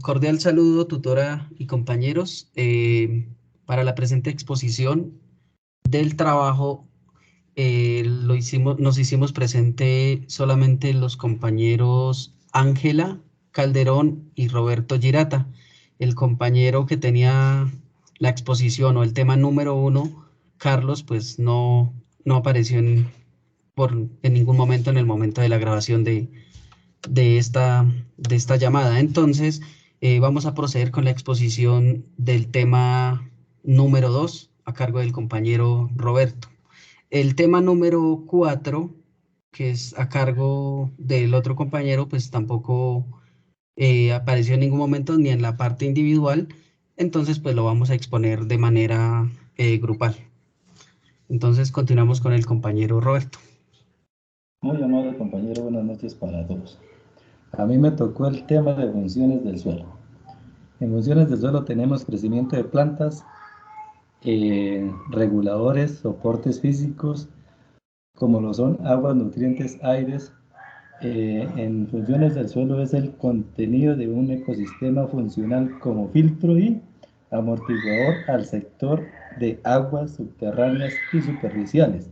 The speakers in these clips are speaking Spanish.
Cordial saludo, tutora y compañeros. Para la presente exposición del trabajo, nos hicimos presente solamente los compañeros Ángela Calderón y Roberto Girata. El compañero que tenía la exposición o el tema número 1, Carlos, pues no apareció en ningún momento en el momento de la grabación de esta llamada. Entonces, vamos a proceder con la exposición del tema número 2 a cargo del compañero Roberto. El tema número 4, que es a cargo del otro compañero, pues tampoco apareció en ningún momento ni en la parte individual, entonces pues lo vamos a exponer de manera grupal. Entonces continuamos con el compañero Roberto. Muy amable compañero, buenas noches para todos. A mí me tocó el tema de funciones del suelo. En funciones del suelo tenemos crecimiento de plantas, reguladores, soportes físicos, como lo son aguas, nutrientes, aires. En funciones del suelo es el contenido de un ecosistema funcional como filtro y amortiguador al sector de aguas subterráneas y superficiales,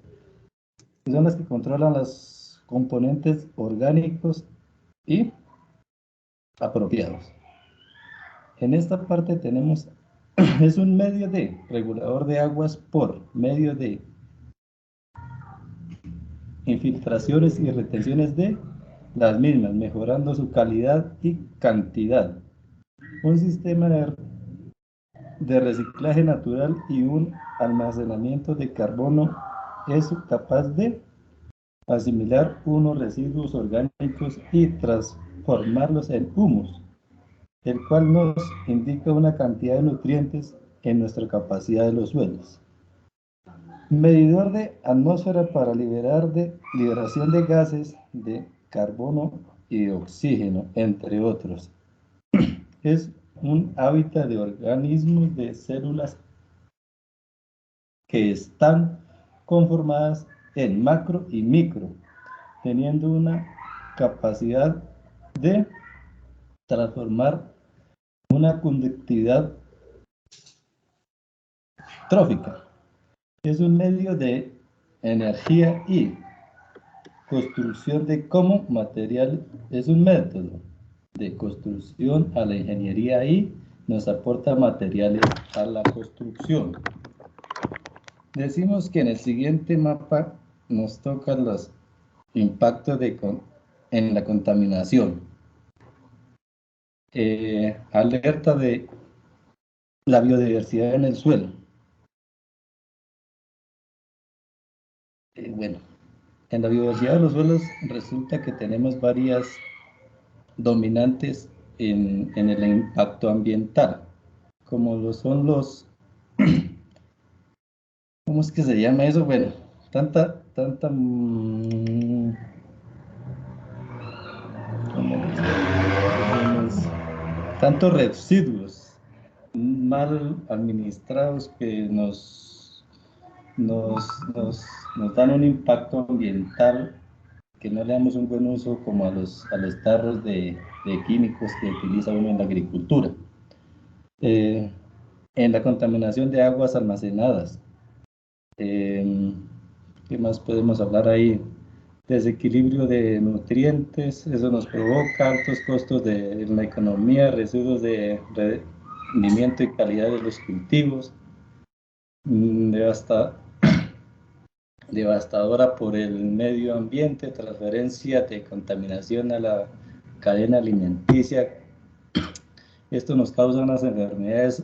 que son las que controlan los componentes orgánicos y apropiados. En esta parte tenemos, es un medio de regulador de aguas por medio de infiltraciones y retenciones de las mismas, mejorando su calidad y cantidad. Un sistema de reciclaje natural y un almacenamiento de carbono es capaz de asimilar unos residuos orgánicos y transformarlos en humus, el cual nos indica una cantidad de nutrientes en nuestra capacidad de los suelos. Medidor de atmósfera para liberación de gases de carbono y de oxígeno, entre otros. Es un hábitat de organismos de células que están conformadas en macro y micro, teniendo una capacidad de transformar una conductividad trófica. Es un medio de energía y construcción de como material, es un método de construcción a la ingeniería y nos aporta materiales a la construcción. Decimos que en el siguiente mapa nos tocan los impactos en la contaminación. Alerta de la biodiversidad en el suelo. Bueno, en la biodiversidad de los suelos resulta que tenemos varias dominantes en el impacto ambiental, como lo son los, ¿cómo es que se llama eso? Bueno, tantos residuos mal administrados que nos dan un impacto ambiental, que no le damos un buen uso como a los tarros de químicos que utiliza uno en la agricultura. En la contaminación de aguas almacenadas. ¿Qué más podemos hablar ahí? Desequilibrio de nutrientes, eso nos provoca altos costos en la economía, residuos de rendimiento y calidad de los cultivos, devastadora por el medio ambiente, transferencia de contaminación a la cadena alimenticia. Esto nos causa unas enfermedades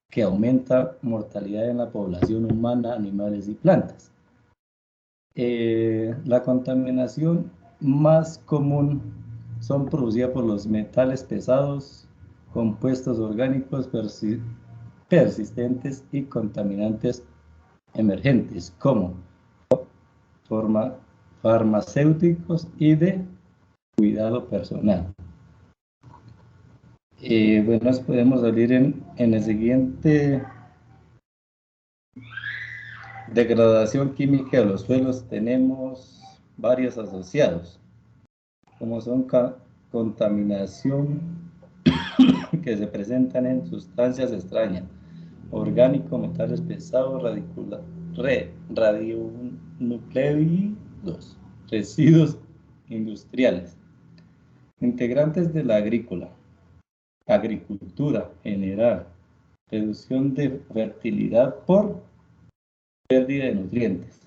que aumentan mortalidad en la población humana, animales y plantas. La contaminación más común son producidas por los metales pesados, compuestos orgánicos persistentes y contaminantes emergentes, como farmacéuticos y de cuidado personal. Bueno, podemos salir en el siguiente. Degradación química de los suelos, tenemos varios asociados, como son contaminación que se presentan en sustancias extrañas, orgánicos, metales pesados, radionucleidos, residuos industriales, integrantes de la agricultura general, reducción de fertilidad por pérdida de nutrientes.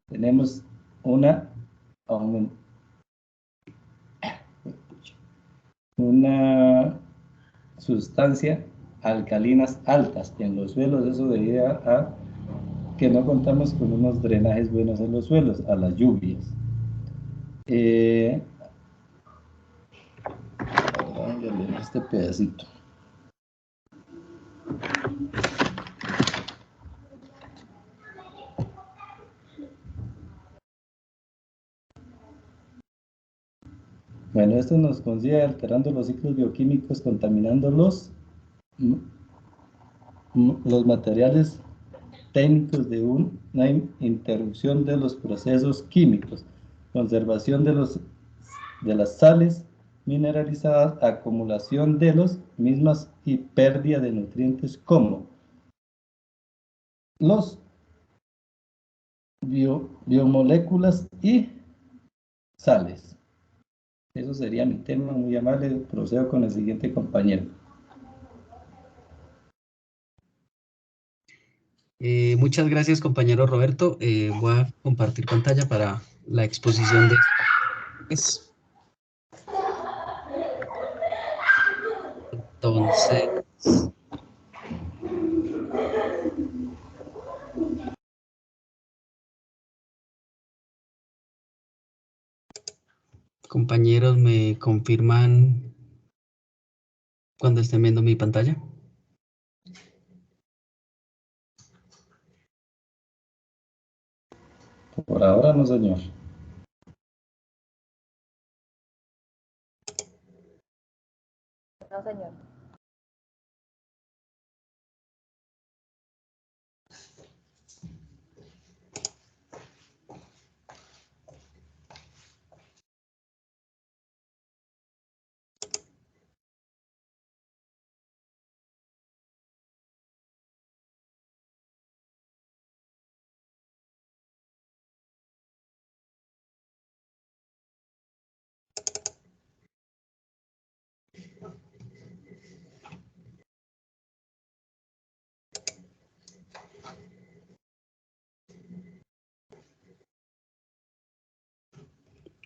Tenemos una sustancia alcalinas altas en los suelos, eso debido a que no contamos con unos drenajes buenos en los suelos, a las lluvias. Voy a leer este pedacito. Bueno, esto nos consigue alterando los ciclos bioquímicos, contaminando los materiales técnicos de una interrupción de los procesos químicos, conservación de las sales mineralizadas, acumulación de los mismas y pérdida de nutrientes como los biomoléculas y sales. Eso sería mi tema, muy amable. Procedo con el siguiente compañero. Muchas gracias, compañero Roberto. Voy a compartir pantalla para la exposición de... Entonces... Compañeros, ¿me confirman cuando estén viendo mi pantalla? Por ahora no, señor. No, señor.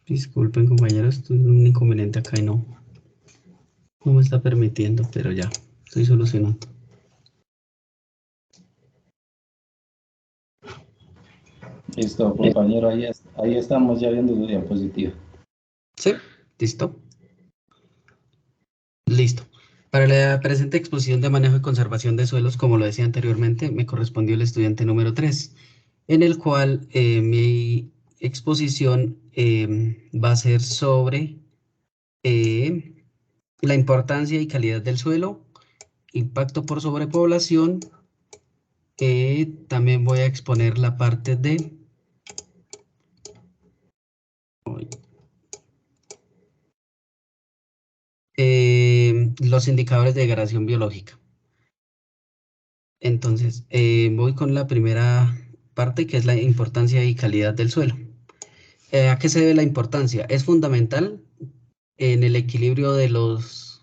Disculpen, compañeros, esto es un inconveniente acá y no me está permitiendo, pero ya estoy solucionando. Listo, compañero, ahí estamos ya viendo su diapositiva. Sí, listo. Listo. Para la presente exposición de manejo y conservación de suelos, como lo decía anteriormente, me correspondió el estudiante número 3, en el cual mi exposición va a ser sobre la importancia y calidad del suelo, impacto por sobrepoblación. También voy a exponer la parte de los indicadores de degradación biológica. Entonces, voy con la primera parte, que es la importancia y calidad del suelo. ¿A qué se debe la importancia? Es fundamental en el equilibrio de los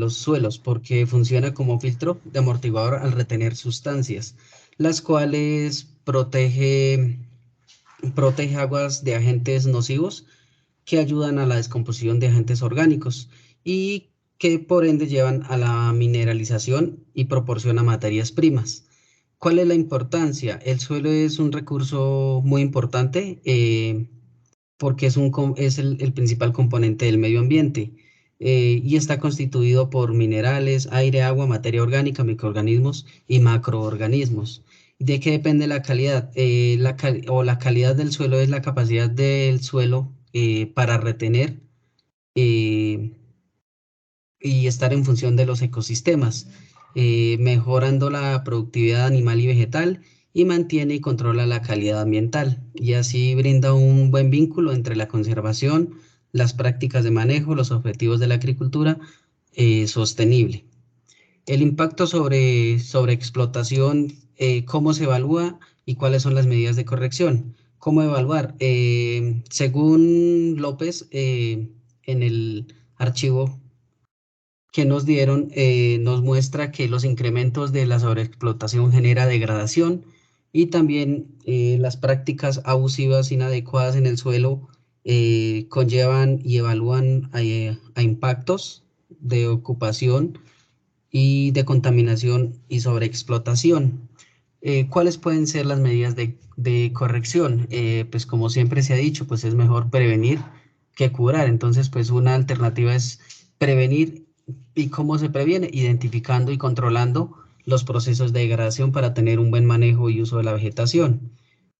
suelos, porque funciona como filtro de amortiguador al retener sustancias, las cuales protege aguas de agentes nocivos que ayudan a la descomposición de agentes orgánicos y que por ende llevan a la mineralización y proporciona materias primas. ¿Cuál es la importancia? El suelo es un recurso muy importante porque es el principal componente del medio ambiente y está constituido por minerales, aire, agua, materia orgánica, microorganismos y macroorganismos. ¿De qué depende la calidad? La calidad del suelo es la capacidad del suelo para retener y estar en función de los ecosistemas, mejorando la productividad animal y vegetal y mantiene y controla la calidad ambiental y así brinda un buen vínculo entre la conservación, las prácticas de manejo, los objetivos de la agricultura sostenible. El impacto sobre explotación, cómo se evalúa y cuáles son las medidas de corrección. ¿Cómo evaluar? Según López, en el archivo que nos dieron, nos muestra que los incrementos de la sobreexplotación genera degradación y también las prácticas abusivas inadecuadas en el suelo conllevan y evalúan a impactos de ocupación y de contaminación y sobreexplotación. ¿Cuáles pueden ser las medidas de corrección? Pues como siempre se ha dicho, pues es mejor prevenir que curar. Entonces, pues una alternativa es prevenir. ¿Y cómo se previene? Identificando y controlando los procesos de degradación para tener un buen manejo y uso de la vegetación.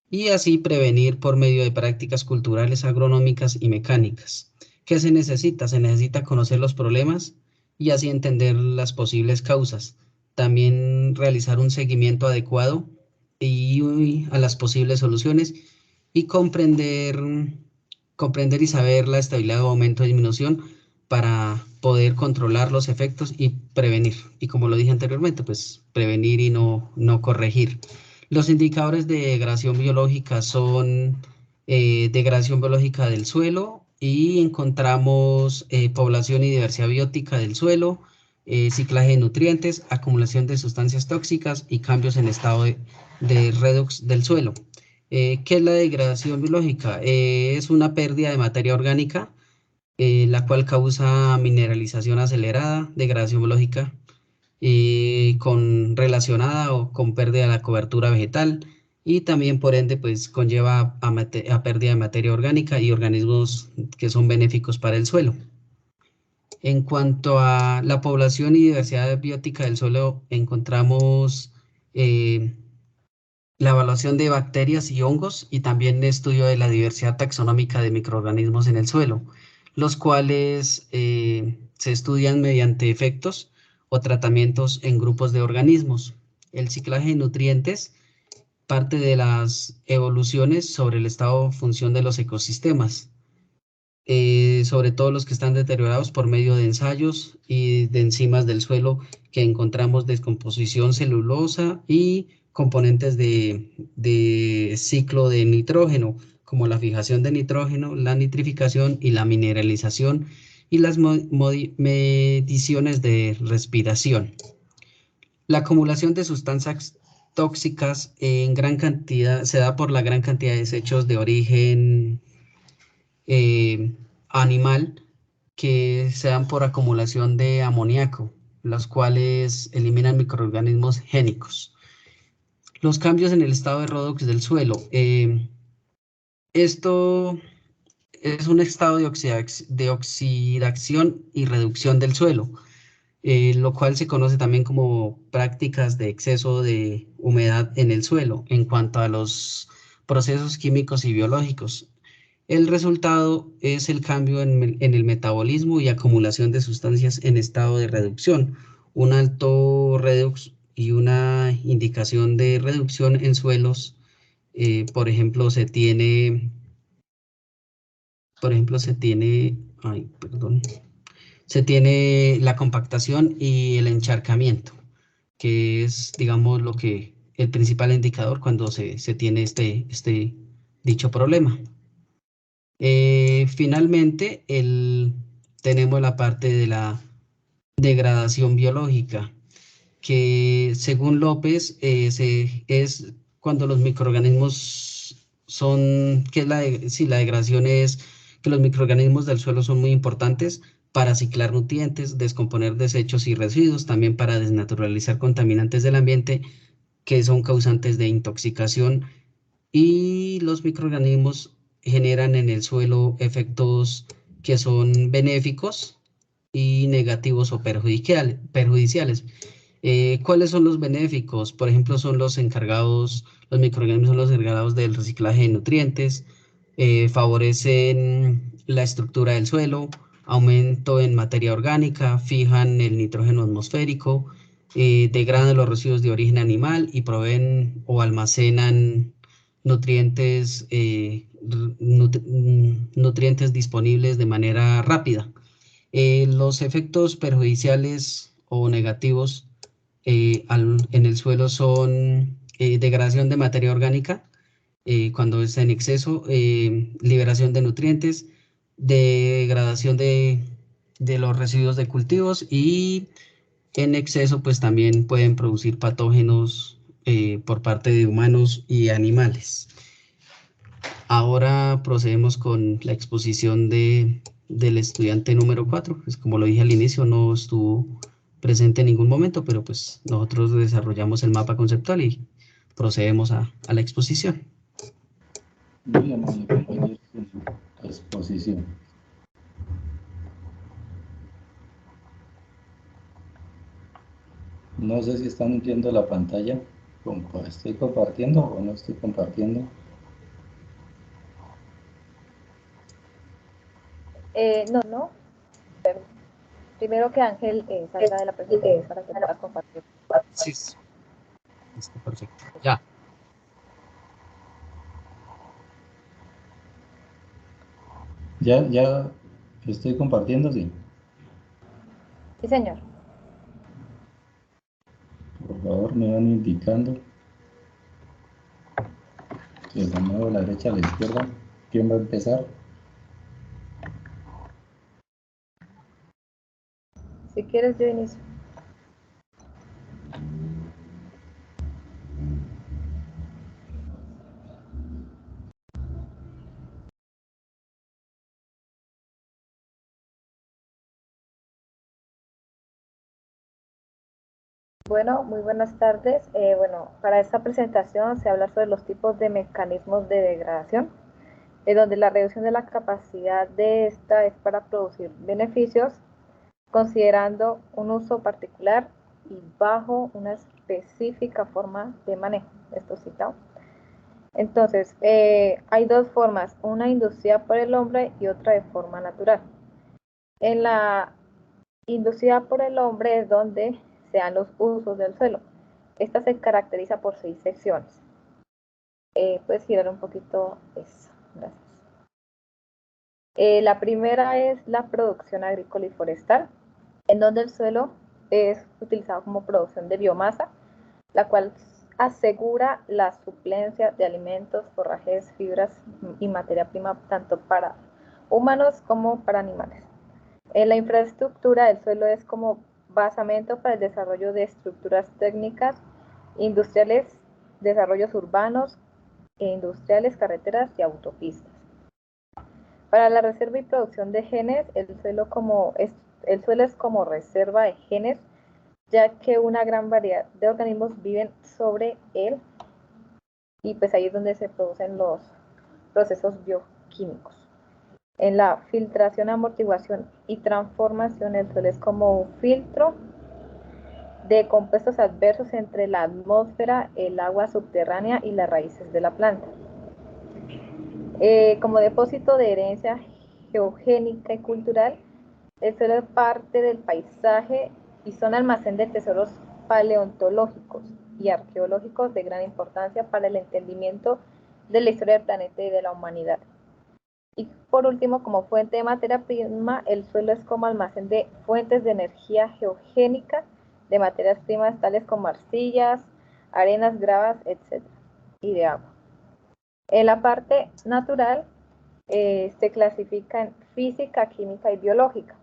Y así prevenir por medio de prácticas culturales, agronómicas y mecánicas. ¿Qué se necesita? Se necesita conocer los problemas y así entender las posibles causas. También realizar un seguimiento adecuado y a las posibles soluciones y comprender y saber la estabilidad o aumento o disminución para poder controlar los efectos y prevenir. Y como lo dije anteriormente, pues prevenir y no corregir. Los indicadores de degradación biológica son degradación biológica del suelo y encontramos población y diversidad biótica del suelo, ciclaje de nutrientes, acumulación de sustancias tóxicas y cambios en estado de redox del suelo. ¿Qué es la degradación biológica? Es una pérdida de materia orgánica, la cual causa mineralización acelerada, degradación biológica, relacionada o con pérdida de la cobertura vegetal y también por ende pues conlleva a pérdida de materia orgánica y organismos que son benéficos para el suelo. En cuanto a la población y diversidad biótica del suelo, encontramos la evaluación de bacterias y hongos y también estudio de la diversidad taxonómica de microorganismos en el suelo, los cuales se estudian mediante efectos o tratamientos en grupos de organismos. El ciclaje de nutrientes parte de las evoluciones sobre el estado o función de los ecosistemas, sobre todo los que están deteriorados por medio de ensayos y de enzimas del suelo que encontramos descomposición celulosa y componentes de ciclo de nitrógeno, como la fijación de nitrógeno, la nitrificación y la mineralización y las mediciones de respiración. La acumulación de sustancias tóxicas en gran cantidad se da por la gran cantidad de desechos de origen animal que se dan por acumulación de amoníaco, los cuales eliminan microorganismos génicos. Los cambios en el estado de redox del suelo. Esto es un estado de oxidación y reducción del suelo, lo cual se conoce también como prácticas de exceso de humedad en el suelo en cuanto a los procesos químicos y biológicos. El resultado es el cambio en el metabolismo y acumulación de sustancias en estado de reducción. Un alto redox y una indicación de reducción en suelos, por ejemplo, se tiene, se tiene la compactación y el encharcamiento, que es, digamos, el principal indicador cuando se tiene dicho problema. Finalmente, tenemos la parte de la degradación biológica, que según López es cuando los microorganismos la degradación es que los microorganismos del suelo son muy importantes para ciclar nutrientes, descomponer desechos y residuos, también para desnaturalizar contaminantes del ambiente que son causantes de intoxicación, y los microorganismos generan en el suelo efectos que son benéficos y negativos o perjudiciales. ¿Cuáles son los benéficos? Por ejemplo, los microorganismos son los encargados del reciclaje de nutrientes, favorecen la estructura del suelo, aumento en materia orgánica, fijan el nitrógeno atmosférico, degradan los residuos de origen animal y proveen o almacenan nutrientes nutrientes disponibles de manera rápida. Los efectos perjudiciales o negativos en el suelo son degradación de materia orgánica cuando está en exceso, liberación de nutrientes, degradación de los residuos de cultivos y en exceso pues también pueden producir patógenos por parte de humanos y animales. Ahora procedemos con la exposición del estudiante número 4, pues como lo dije al inicio, no estuvo presente en ningún momento, pero pues nosotros desarrollamos el mapa conceptual y procedemos a la exposición. Muy amable, compañero, con su exposición. No sé si están viendo la pantalla. ¿Estoy compartiendo o no estoy compartiendo? No. Primero que Ángel salga de la presentación para que pueda compartir. Sí, está perfecto. Ya. Ya estoy compartiendo, sí. Sí, señor. Por favor, me van indicando. Si se mueve a la derecha, a la izquierda. ¿Quién va a empezar? Si quieres, yo inicio. Bueno, muy buenas tardes. Bueno, para esta presentación se habla sobre los tipos de mecanismos de degradación, donde la reducción de la capacidad de esta es para producir beneficios, considerando un uso particular y bajo una específica forma de manejo. Esto citado. Entonces, hay dos formas, una inducida por el hombre y otra de forma natural. En la inducida por el hombre es donde se dan los usos del suelo. Esta se caracteriza por 6 secciones. Puedes girar un poquito eso, gracias. La primera es la producción agrícola y forestal, en donde el suelo es utilizado como producción de biomasa, la cual asegura la suplencia de alimentos, forrajes, fibras y materia prima tanto para humanos como para animales. La infraestructura del suelo es como basamento para el desarrollo de estructuras técnicas, industriales, desarrollos urbanos e industriales, carreteras y autopistas. Para la reserva y producción de genes, el suelo es como reserva de genes, ya que una gran variedad de organismos viven sobre él y pues ahí es donde se producen los procesos bioquímicos. En la filtración, amortiguación y transformación, el suelo es como un filtro de compuestos adversos entre la atmósfera, el agua subterránea y las raíces de la planta. Como depósito de herencia geogénica y cultural, el suelo es parte del paisaje y son almacén de tesoros paleontológicos y arqueológicos de gran importancia para el entendimiento de la historia del planeta y de la humanidad. Y por último, como fuente de materia prima, el suelo es como almacén de fuentes de energía geogénica, de materias primas tales como arcillas, arenas, gravas, etc. y de agua. En la parte natural se clasifica en física, química y biológica.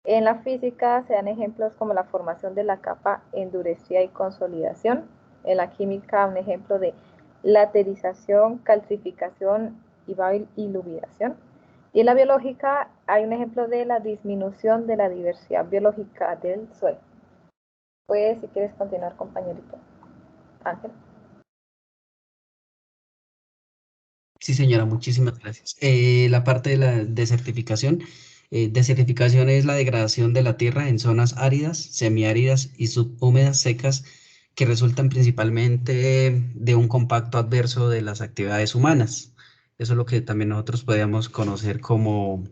En la física se dan ejemplos como la formación de la capa endurecida y consolidación. En la química, un ejemplo de laterización, calcificación y biluminación. Y en la biológica hay un ejemplo de la disminución de la diversidad biológica del suelo. Pues, si quieres continuar, compañerito. Ángel. Sí, señora, muchísimas gracias. La parte de la desertificación. Desertificación es la degradación de la tierra en zonas áridas, semiáridas y subhúmedas secas que resultan principalmente de un compacto adverso de las actividades humanas. Eso es lo que también nosotros podríamos conocer como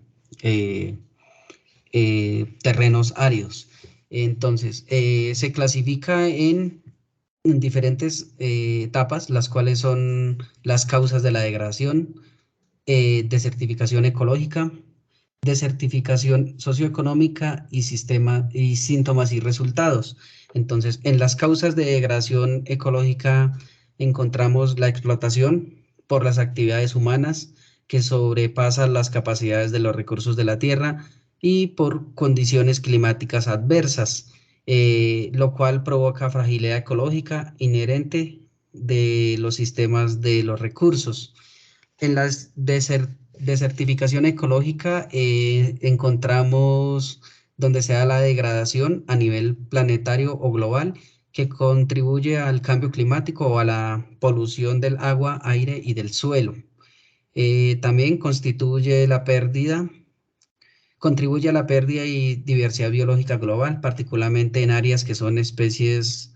terrenos áridos. Entonces, se clasifica en diferentes etapas, las cuales son las causas de la degradación, desertificación ecológica, desertificación socioeconómica y síntomas y resultados. Entonces, en las causas de degradación ecológica encontramos la explotación por las actividades humanas que sobrepasan las capacidades de los recursos de la tierra y por condiciones climáticas adversas, lo cual provoca fragilidad ecológica inherente de los sistemas de los recursos. En la desertificación ecológica encontramos donde se da la degradación a nivel planetario o global que contribuye al cambio climático o a la polución del agua, aire y del suelo. También contribuye a la pérdida y diversidad biológica global, particularmente en áreas que son especies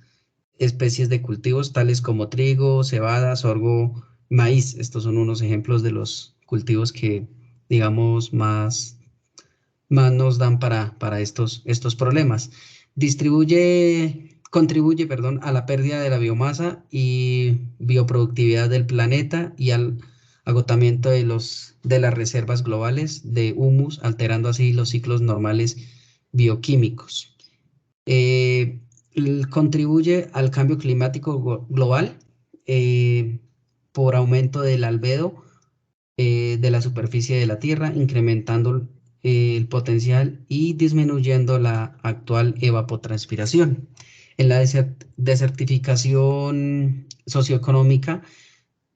de cultivos tales como trigo, cebada, sorgo, maíz. Estos son unos ejemplos de los cultivos que, digamos, más nos dan para estos problemas. Contribuye, perdón, a la pérdida de la biomasa y bioproductividad del planeta y al agotamiento de las reservas globales de humus, alterando así los ciclos normales bioquímicos. Contribuye al cambio climático global por aumento del albedo de la superficie de la Tierra, incrementando el potencial y disminuyendo la actual evapotranspiración. En la desertificación socioeconómica,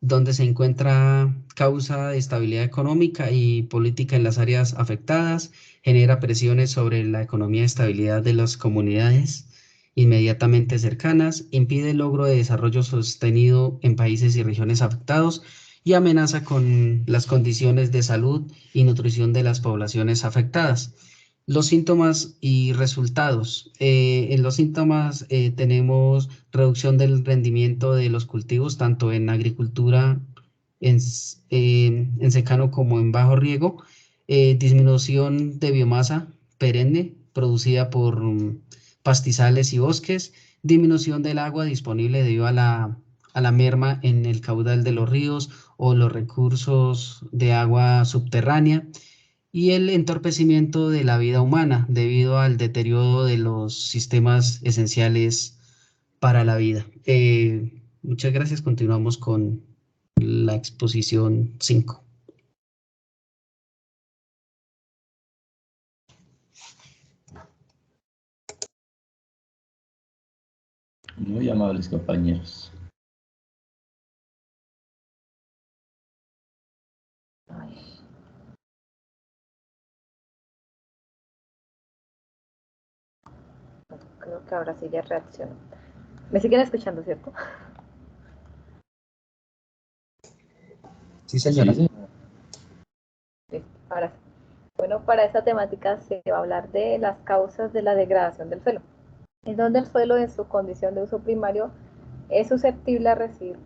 donde se encuentra causa de estabilidad económica y política en las áreas afectadas, genera presiones sobre la economía y estabilidad de las comunidades inmediatamente cercanas, impide el logro de desarrollo sostenido en países y regiones afectados y amenaza con las condiciones de salud y nutrición de las poblaciones afectadas. Los síntomas y resultados. En los síntomas tenemos reducción del rendimiento de los cultivos, tanto en agricultura, en secano como en bajo riego, disminución de biomasa perenne producida por pastizales y bosques, disminución del agua disponible debido a la merma en el caudal de los ríos o los recursos de agua subterránea, y el entorpecimiento de la vida humana debido al deterioro de los sistemas esenciales para la vida. Muchas gracias. Continuamos con la exposición 5. Muy amables compañeros. Creo que ahora sí ya reacciono. ¿Me siguen escuchando, cierto? Sí, señora. Sí. Sí, ahora sí. Bueno, para esta temática se va a hablar de las causas de la degradación del suelo, en donde el suelo en su condición de uso primario es susceptible a recibir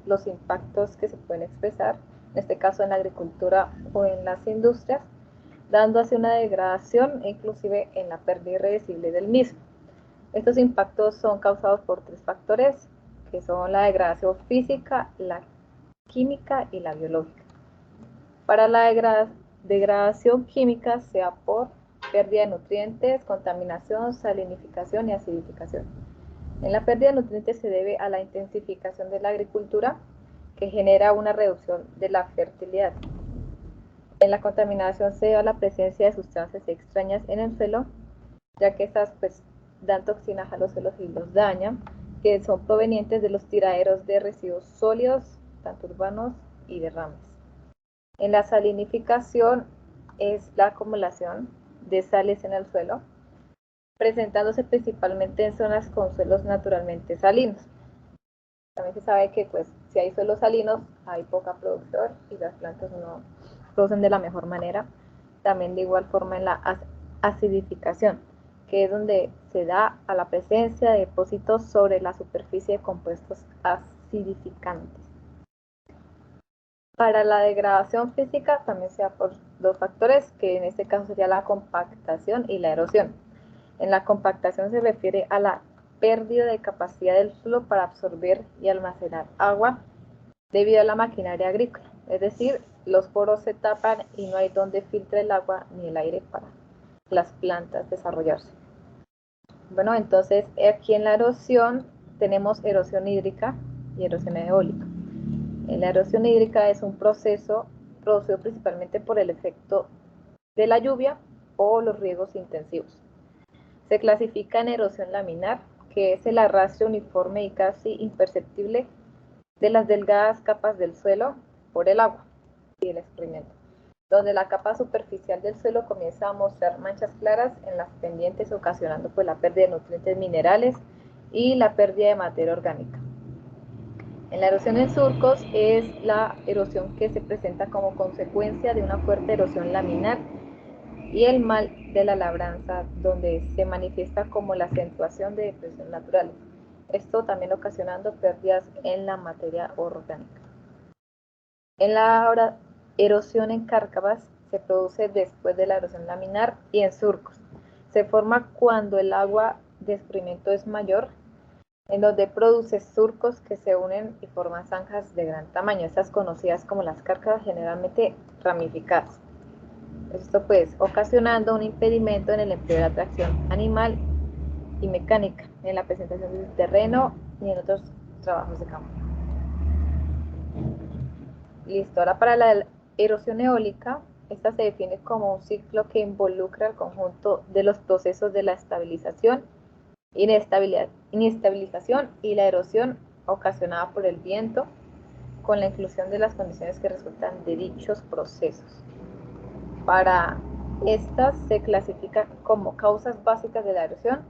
los impactos que se pueden expresar, en este caso en la agricultura o en las industrias, dando así una degradación e inclusive en la pérdida irreversible del mismo. Estos impactos son causados por 3 factores, que son la degradación física, la química y la biológica. Para la degradación química, sea por pérdida de nutrientes, contaminación, salinificación y acidificación. En la pérdida de nutrientes se debe a la intensificación de la agricultura, que genera una reducción de la fertilidad. En la contaminación se debe a la presencia de sustancias extrañas en el suelo, ya que estas pues dan toxinas a los suelos y los dañan, que son provenientes de los tiraderos de residuos sólidos, tanto urbanos y derrames. En la salinificación es la acumulación de sales en el suelo, presentándose principalmente en zonas con suelos naturalmente salinos. También se sabe que pues si hay suelos salinos hay poca producción y las plantas no producen de la mejor manera. También de igual forma en la acidificación, que es donde se da a la presencia de depósitos sobre la superficie de compuestos acidificantes. Para la degradación física también se da por 2 factores, que en este caso sería la compactación y la erosión. En la compactación se refiere a la pérdida de capacidad del suelo para absorber y almacenar agua debido a la maquinaria agrícola, es decir, los poros se tapan y no hay donde filtre el agua ni el aire para las plantas desarrollarse. Bueno, entonces aquí en la erosión tenemos erosión hídrica y erosión eólica. La erosión hídrica es un proceso producido principalmente por el efecto de la lluvia o los riegos intensivos. Se clasifica en erosión laminar, que es el arrastre uniforme y casi imperceptible de las delgadas capas del suelo por el agua y el escurrimiento, donde la capa superficial del suelo comienza a mostrar manchas claras en las pendientes, ocasionando pues la pérdida de nutrientes minerales y la pérdida de materia orgánica. En la erosión en surcos es la erosión que se presenta como consecuencia de una fuerte erosión laminar y el mal de la labranza, donde se manifiesta como la acentuación de depresiones naturales. Esto también ocasionando pérdidas en la materia orgánica. En la erosión en cárcavas se produce después de la erosión laminar y en surcos. Se forma cuando el agua de escurrimiento es mayor, en donde produce surcos que se unen y forman zanjas de gran tamaño, estas conocidas como las cárcavas, generalmente ramificadas. Esto pues ocasionando un impedimento en el empleo de la tracción animal y mecánica, en la presentación del terreno y en otros trabajos de campo. Listo, ahora para la erosión eólica, esta se define como un ciclo que involucra el conjunto de los procesos de la estabilización, inestabilización y la erosión ocasionada por el viento, con la inclusión de las condiciones que resultan de dichos procesos. Para estas se clasifica como causas básicas de la erosión,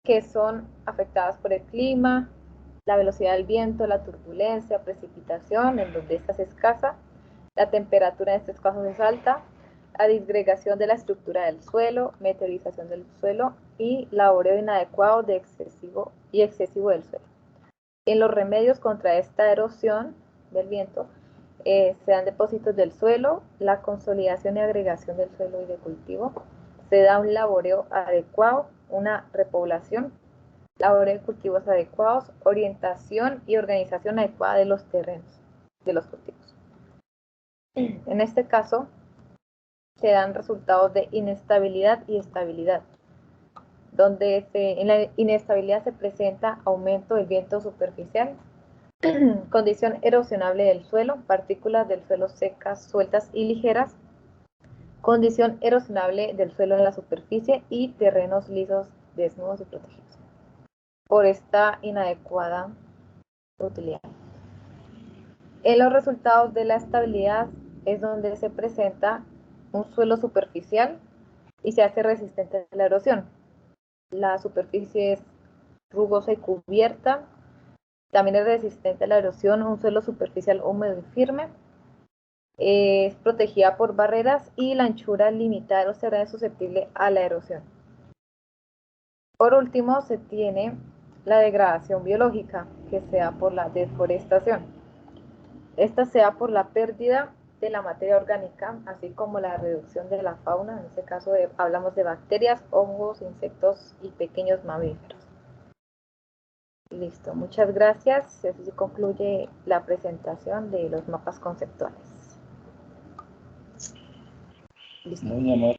que son afectadas por el clima, la velocidad del viento, la turbulencia, precipitación, en donde esta es escasa, la temperatura en estos casos es alta, la disgregación de la estructura del suelo, meteorización del suelo y laboreo inadecuado excesivo del suelo. En los remedios contra esta erosión del viento se dan depósitos del suelo, la consolidación y agregación del suelo y de cultivo, se da un laboreo adecuado, una repoblación, laboreo de cultivos adecuados, orientación y organización adecuada de los terrenos, de los cultivos. En este caso, se dan resultados de inestabilidad y estabilidad, donde en la inestabilidad se presenta aumento del viento superficial, condición erosionable del suelo, partículas del suelo secas, sueltas y ligeras, condición erosionable del suelo en la superficie y terrenos lisos, desnudos y protegidos por esta inadecuada utilidad. En los resultados de la estabilidad es donde se presenta un suelo superficial y se hace resistente a la erosión. La superficie es rugosa y cubierta. También es resistente a la erosión, un suelo superficial húmedo y firme. Es protegida por barreras y la anchura limitada de los terrenos es susceptible a la erosión. Por último, se tiene la degradación biológica, que se da por la deforestación. Esta se da por la pérdida de la materia orgánica, así como la reducción de la fauna. En este caso hablamos de bacterias, hongos, insectos y pequeños mamíferos. Listo, muchas gracias. Así concluye la presentación de los mapas conceptuales. Listo. Muy amable.